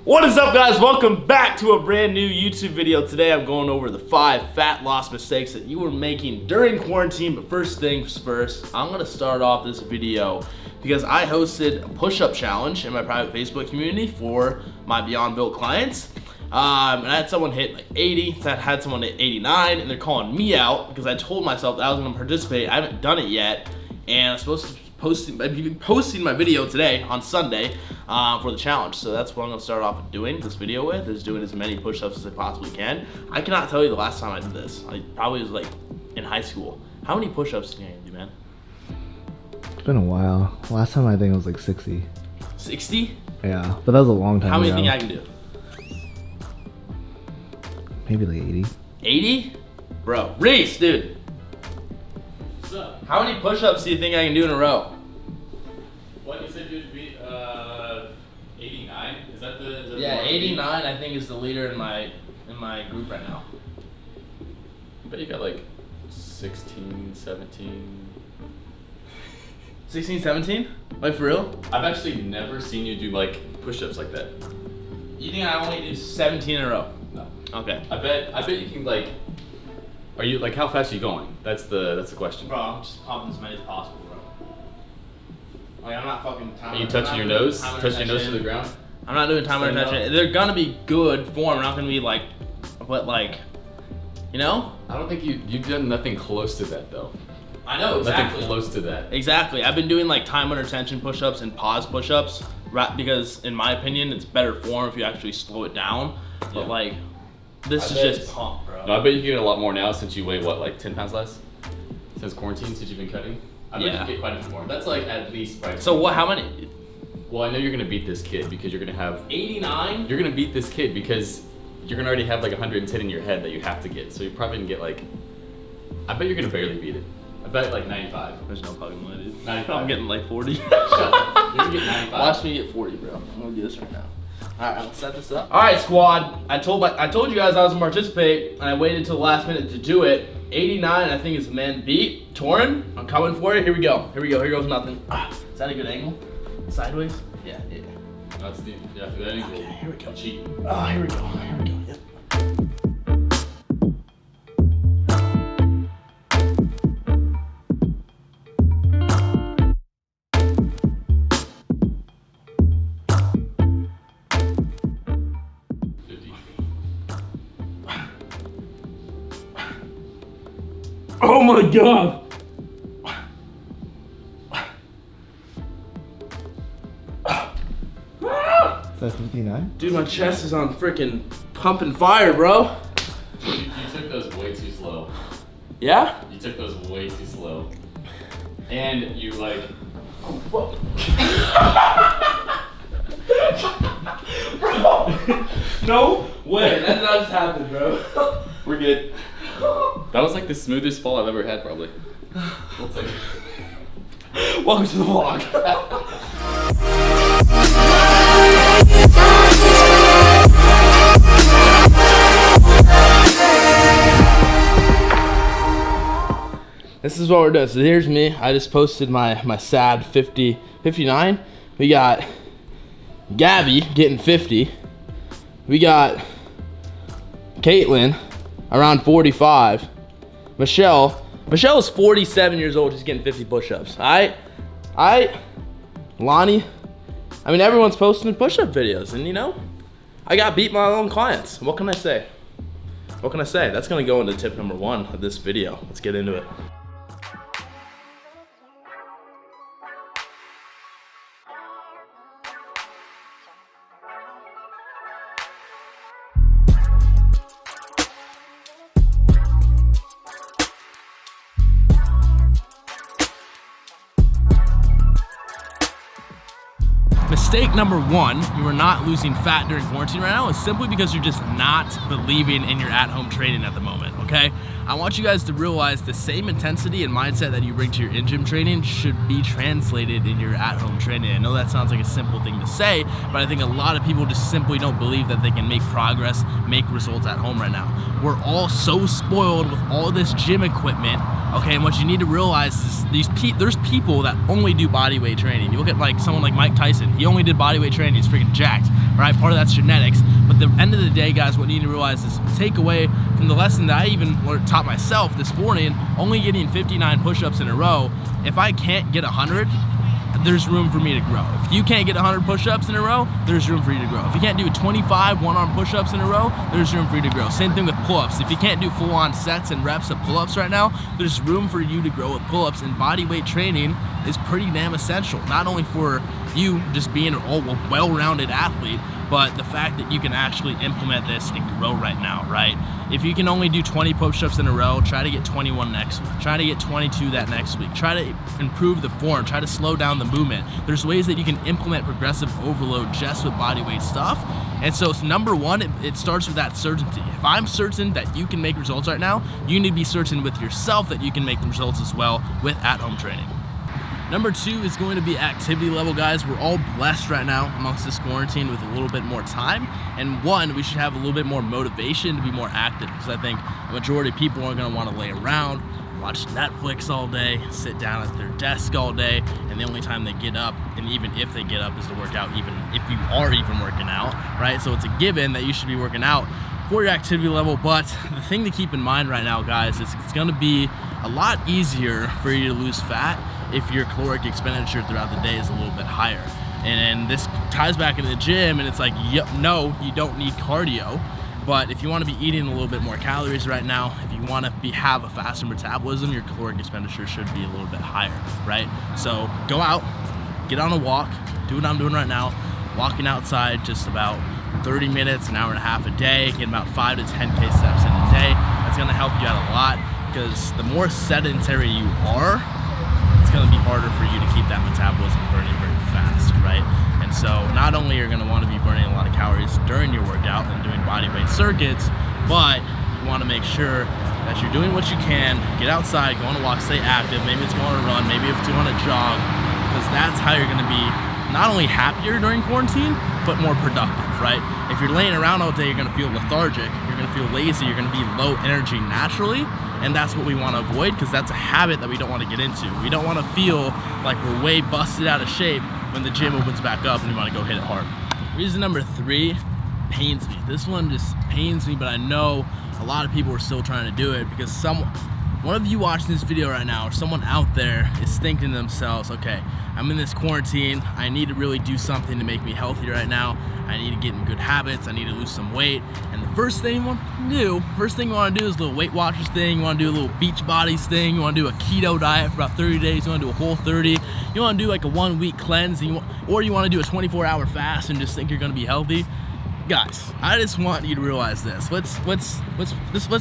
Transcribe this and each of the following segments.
What is up, guys? Welcome back to a brand new YouTube video. Today I'm going over the 5 fat loss mistakes that you were making during quarantine. But first things first, I'm gonna start off this video because I hosted a push-up challenge in my private Facebook community for my Beyond Built clients. And I had someone hit like 80, I had someone hit 89, and they're calling me out because I told myself that I was gonna participate. I haven't done it yet, and I'm supposed to be posting my video today on Sunday for the challenge. So that's what I'm gonna start off doing this video with, is doing as many push-ups as I possibly can. I cannot tell you the last time I did this. I probably was like in high school. How many push-ups can you do, man? It's been a while. Last time I think it was like 60. 60? Yeah, but that was a long time ago. How many think I can do? Maybe like 80. 80? Bro, Reese, dude. What's up? How many push-ups do you think I can do in a row? What, you said you'd be 89? Is that the Yeah, 89 I think is the leader in my group right now. I bet you got like 16, 17. 16, 17? Like for real? I've actually never seen you do like push-ups like that. You think I only do 17 in a row? No. Okay. I bet you can like. Are you like, how fast are you going? That's the question. Bro, I'm just pumping as many as possible, bro. Like, I'm not fucking Are you touching your nose? Touching your nose to the ground? I'm not doing timer attention. They're gonna be good form. Not gonna be like, what, like, you know? I don't think you've done nothing close to that though. I know, exactly. Nothing close to that. Exactly. I've been doing like time under tension push-ups and pause push-ups, because in my opinion, it's better form if you actually slow it down. But like, this is just pump, bro. No, I bet you get a lot more now since you weigh what, like 10 pounds less? Since quarantine, since you've been cutting? I bet you get quite a bit more. That's like at least by. So what, how many? Well, I know you're gonna beat this kid because you're gonna have 89? You're gonna beat this kid because you're gonna already have like 110 in your head that you have to get. So you're probably gonna get like, I bet you're gonna barely beat it. I bet like 95. There's no fucking way, dude. 95. I'm getting like 40. Shut up. You're gonna get 95. Watch me get 40, bro. I'm gonna do this right now. Alright, let's set this up. Alright, squad. I told you guys I was gonna participate, and I waited till the last minute to do it. 89, I think, is the man beat. Torin, I'm coming for you. Here we go. Here goes nothing. Is that a good angle? Sideways? Yeah. That's the, yeah, that angle. Okay, here we go. Cheat. Oh, here we go. Yep. Oh my god! Is that 59? Dude, my chest is on freaking pumping fire, bro. You took those way too slow. Yeah? You took those way too slow. And you like. Oh, fuck. Bro! No way. That just happened, bro. We're good. That was like the smoothest fall I've ever had, probably. We'll take it. Welcome to the vlog. This is what we're doing. So here's me. I just posted my sad 59. We got Gabby getting 50. We got Caitlin around 45. Michelle is 47 years old. She's getting 50 push-ups. Lonnie. I mean, everyone's posting push-up videos, and you know, I got beat my own clients. What can I say? What can I say? That's gonna go into tip number 1 of this video. Let's get into it. Mistake number 1, you are not losing fat during quarantine right now, is simply because you're just not believing in your at-home training at the moment, okay? I want you guys to realize the same intensity and mindset that you bring to your in-gym training should be translated in your at-home training. I know that sounds like a simple thing to say, but I think a lot of people just simply don't believe that they can make progress, make results at home right now. We're all so spoiled with all this gym equipment, okay, and what you need to realize is there's people that only do bodyweight training. You look at like someone like Mike Tyson, he only did bodyweight training, he's freaking jacked, right? Part of that's genetics, but the end of the day, guys, what you need to realize is take away from the lesson that I even taught myself this morning, only getting 59 push-ups in a row. If I can't get 100, there's room for me to grow. If you can't get 100 push-ups in a row, there's room for you to grow. If you can't do 25 one-arm push-ups in a row, there's room for you to grow. Same thing with pull-ups. If you can't do full-on sets and reps of pull-ups right now, there's room for you to grow with pull-ups, and bodyweight training is pretty damn essential, not only for you just being a well-rounded athlete, but the fact that you can actually implement this and grow right now, right? If you can only do 20 push-ups in a row, try to get 21 next week. Try to get 22 that next week. Try to improve the form. Try to slow down the movement. There's ways that you can implement progressive overload just with bodyweight stuff. And so number one, it starts with that certainty. If I'm certain that you can make results right now, you need to be certain with yourself that you can make the results as well with at-home training. Number two is going to be activity level, guys. We're all blessed right now amongst this quarantine with a little bit more time. And one, we should have a little bit more motivation to be more active, because I think a majority of people are gonna wanna lay around, watch Netflix all day, sit down at their desk all day, and the only time they get up, and even if they get up, is to work out, even if you are even working out, right? So it's a given that you should be working out for your activity level. But the thing to keep in mind right now, guys, is it's gonna be a lot easier for you to lose fat if your caloric expenditure throughout the day is a little bit higher. And this ties back into the gym, and it's like, no, you don't need cardio, but if you want to be eating a little bit more calories right now, if you want to have a faster metabolism, your caloric expenditure should be a little bit higher, right? So go out, get on a walk, do what I'm doing right now, walking outside just about 30 minutes, an hour and a half a day, get about 5 to 10K steps in a day. That's gonna help you out a lot, because the more sedentary you are, it's going to be harder for you to keep that metabolism burning very fast, right? And so not only are you going to want to be burning a lot of calories during your workout and doing bodyweight circuits, but you want to make sure that you're doing what you can, get outside, go on a walk, stay active. Maybe it's going on a run, maybe it's going on a jog, because that's how you're going to be not only happier during quarantine, but more productive, right? If you're laying around all day, you're going to feel lethargic, you're going to feel lazy, you're going to be low energy naturally. And that's what we want to avoid, because that's a habit that we don't want to get into. We don't want to feel like we're way busted out of shape when the gym opens back up and we want to go hit it hard. Reason number three pains me. This one just pains me, but I know a lot of people are still trying to do it, because one of you watching this video right now, or someone out there, is thinking to themselves, okay, I'm in this quarantine, I need to really do something to make me healthy right now, I need to get in good habits, I need to lose some weight, and the first thing you want to do is a little Weight Watchers thing, you want to do a little Beach Bodies thing, you want to do a keto diet for about 30 days, you want to do a whole 30, you want to do like a 1 week cleanse, or you want to do a 24-hour fast and just think you're going to be healthy. Guys, I just want you to realize this. Let's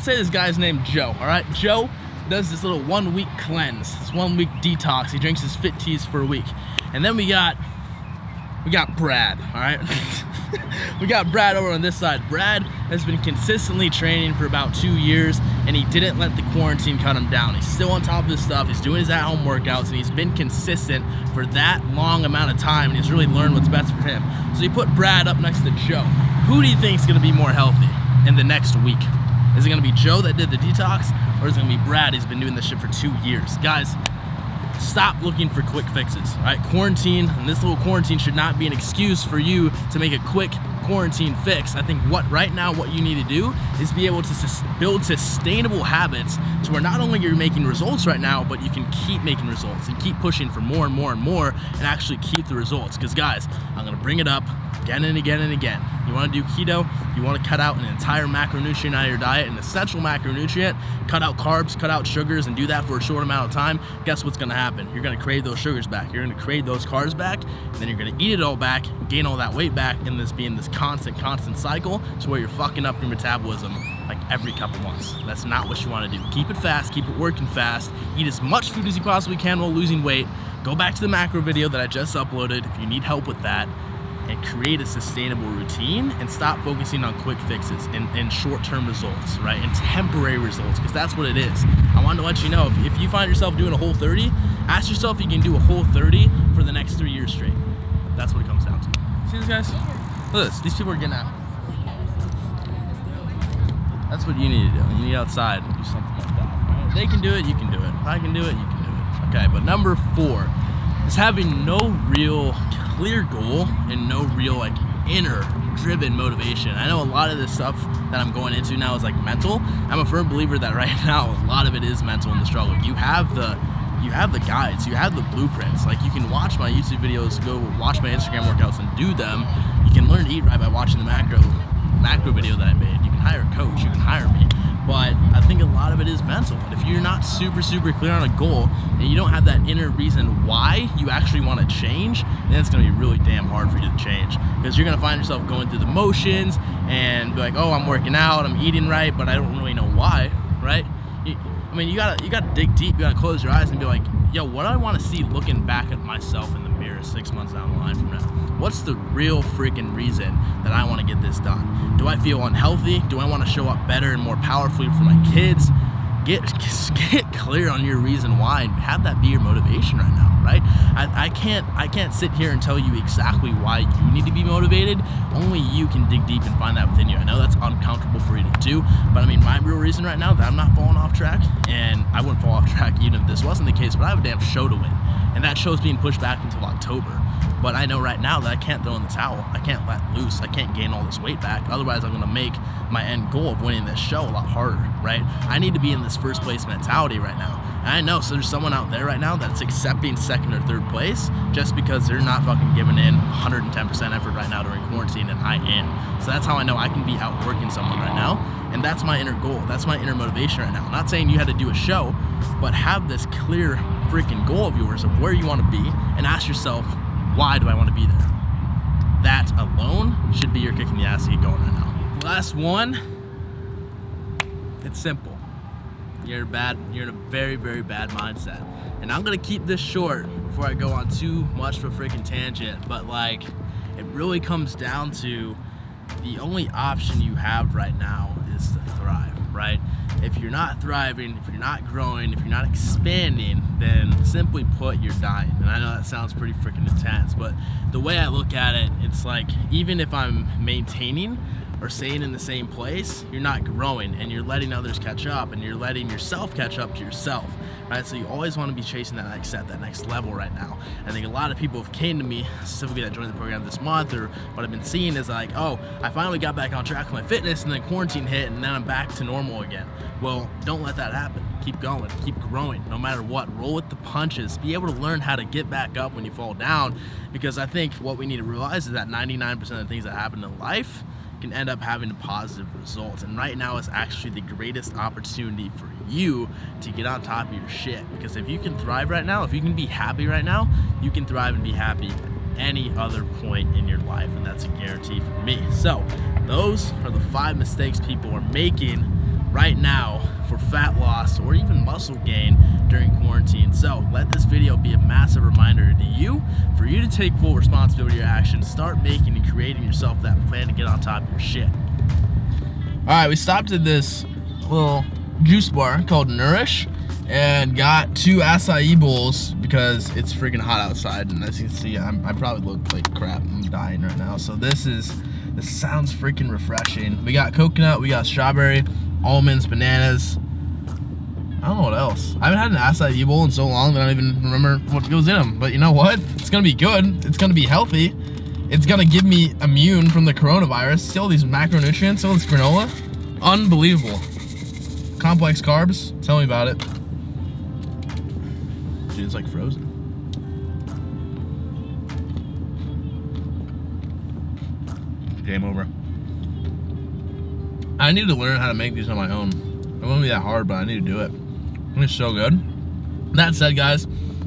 say this guy's named Joe, all right? Joe does this little 1 week cleanse, this 1 week detox. He drinks his Fit Teas for a week. And then we got Brad, all right? We got Brad over on this side. Brad has been consistently training for about 2 years, and he didn't let the quarantine cut him down. He's still on top of his stuff. He's doing his at-home workouts, and he's been consistent for that long amount of time, and he's really learned what's best for him. So you put Brad up next to Joe. Who do you think is going to be more healthy in the next week? Is it going to be Joe that did the detox, or is it going to be Brad who's been doing this shit for 2 years? Guys, stop looking for quick fixes, all right? Quarantine, and this little quarantine should not be an excuse for you to make a quick quarantine fix. I think right now what you need to do is be able to build sustainable habits to where not only you're making results right now, but you can keep making results and keep pushing for more and more and more and actually keep the results. Because guys, I'm gonna bring it up again and again and again. You wanna do keto, you wanna cut out an entire macronutrient out of your diet, an essential macronutrient, cut out carbs, cut out sugars, and do that for a short amount of time. Guess what's gonna happen? You're gonna crave those sugars back, you're gonna crave those carbs back, and then you're gonna eat it all back, gain all that weight back, and this being this constant cycle to where you're fucking up your metabolism like every couple months. That's not what you want to do. Keep it fast, keep it working fast, eat as much food as you possibly can while losing weight. Go back to the macro video that I just uploaded if you need help with that, and create a sustainable routine and stop focusing on quick fixes and short-term results, right? And temporary results, because that's what it is. I wanted to let you know, if you find yourself doing a whole 30, ask yourself if you can do a whole 30 for the next 3 years straight. That's what it comes down to. See this, guys? Look at this. These people are getting out. That's what you need to do. You need outside and do something like that. Right? If they can do it, you can do it. If I can do it, you can do it. Okay, but number 4 is having no real clear goal and no real like inner driven motivation. I know a lot of this stuff that I'm going into now is like mental. I'm a firm believer that right now a lot of it is mental in the struggle. You have the guides, you have the blueprints. Like, you can watch my YouTube videos, go watch my Instagram workouts and do them. You can learn to eat right by watching the macro video that I made. You can hire a coach, you can hire me. But I think a lot of it is mental. And if you're not super clear on a goal and you don't have that inner reason why you actually want to change, then it's going to be really damn hard for you to change, because you're going to find yourself going through the motions and be like, oh, I'm working out, I'm eating right, but I don't really know why, right? I mean, you gotta dig deep. You gotta close your eyes and be like, yo, what do I want to see looking back at myself in the mirror 6 months down the line from now? What's the real freaking reason that I want to get this done? Do I feel unhealthy? Do I want to show up better and more powerfully for my kids? Get clear on your reason why and have that be your motivation right now, right? I can't sit here and tell you exactly why you need to be motivated. Only you can dig deep and find that within you. I know that's uncomfortable for you to do, but I mean, my real reason right now that I'm not falling off track, and I wouldn't fall off track even if this wasn't the case, but I have a damn show to win, and that show's being pushed back until October. But I know right now that I can't throw in the towel. I can't let loose. I can't gain all this weight back. Otherwise, I'm going to make my end goal of winning this show a lot harder, right? I need to be in this first place mentality right now. And I know, so there's someone out there right now that's accepting second or third place just because they're not fucking giving in 110% effort right now during quarantine, and I am. So that's how I know I can be outworking someone right now. And that's my inner goal. That's my inner motivation right now. I'm not saying you had to do a show, but have this clear freaking goal of yours of where you want to be and ask yourself, why do I want to be there? That alone should be your kick in the ass to get going right now. Last one, it's simple. You're in a very bad mindset. And I'm gonna keep this short before I go on too much of a freaking tangent, but like, it really comes down to the only option you have right now is to thrive, right? If you're not thriving, if you're not growing, if you're not expanding, then simply put, you're dying. And I know that sounds pretty freaking intense, but the way I look at it, it's like, even if I'm maintaining or staying in the same place, you're not growing, and you're letting others catch up, and you're letting yourself catch up to yourself, right? So you always want to be chasing that next step, that next level right now. I think a lot of people have came to me, specifically that joined the program this month, or what I've been seeing is like, oh, I finally got back on track with my fitness, and then quarantine hit, and then I'm back to normal again. Well, don't let that happen. Keep going, keep growing, no matter what. Roll with the punches. Be able to learn how to get back up when you fall down, because I think what we need to realize is that 99% of the things that happen in life can end up having a positive result. And right now is actually the greatest opportunity for you to get on top of your shit. Because if you can thrive right now, if you can be happy right now, you can thrive and be happy at any other point in your life. And that's a guarantee for me. So those are the 5 mistakes people are making right now for fat loss or even muscle gain during quarantine. So let this video be a massive reminder to you, for you to take full responsibility for your actions, start making and creating yourself that plan to get on top of your shit. All right, we stopped at this little juice bar called Nourish and got 2 acai bowls because it's freaking hot outside, and as you can see, I probably look like crap. I'm dying right now. So this sounds freaking refreshing. We got coconut, we got strawberry, almonds, bananas. I don't know what else. I haven't had an acai bowl in so long that I don't even remember what goes in them. But you know what? It's gonna be good. It's gonna be healthy. It's gonna give me immune from the coronavirus. See all these macronutrients, all this granola. Unbelievable. Complex carbs. Tell me about it. Dude, it's like frozen. Game over. I need to learn how to make these on my own. It won't be that hard, but I need to do it. It's so good. That said, guys,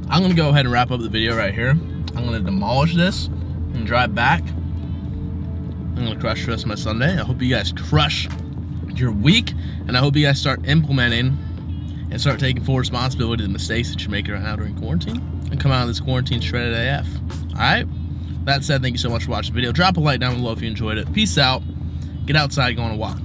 I'm gonna go ahead and wrap up the video right here. I'm gonna demolish this and drive back. I'm gonna crush the rest of my Sunday. I hope you guys crush your week, and I hope you guys start implementing and start taking full responsibility of the mistakes that you're making right now during quarantine, and come out of this quarantine shredded AF. All right? that said, thank you so much for watching the video. Drop a like down below if you enjoyed it. Peace out. Get outside, go on a walk.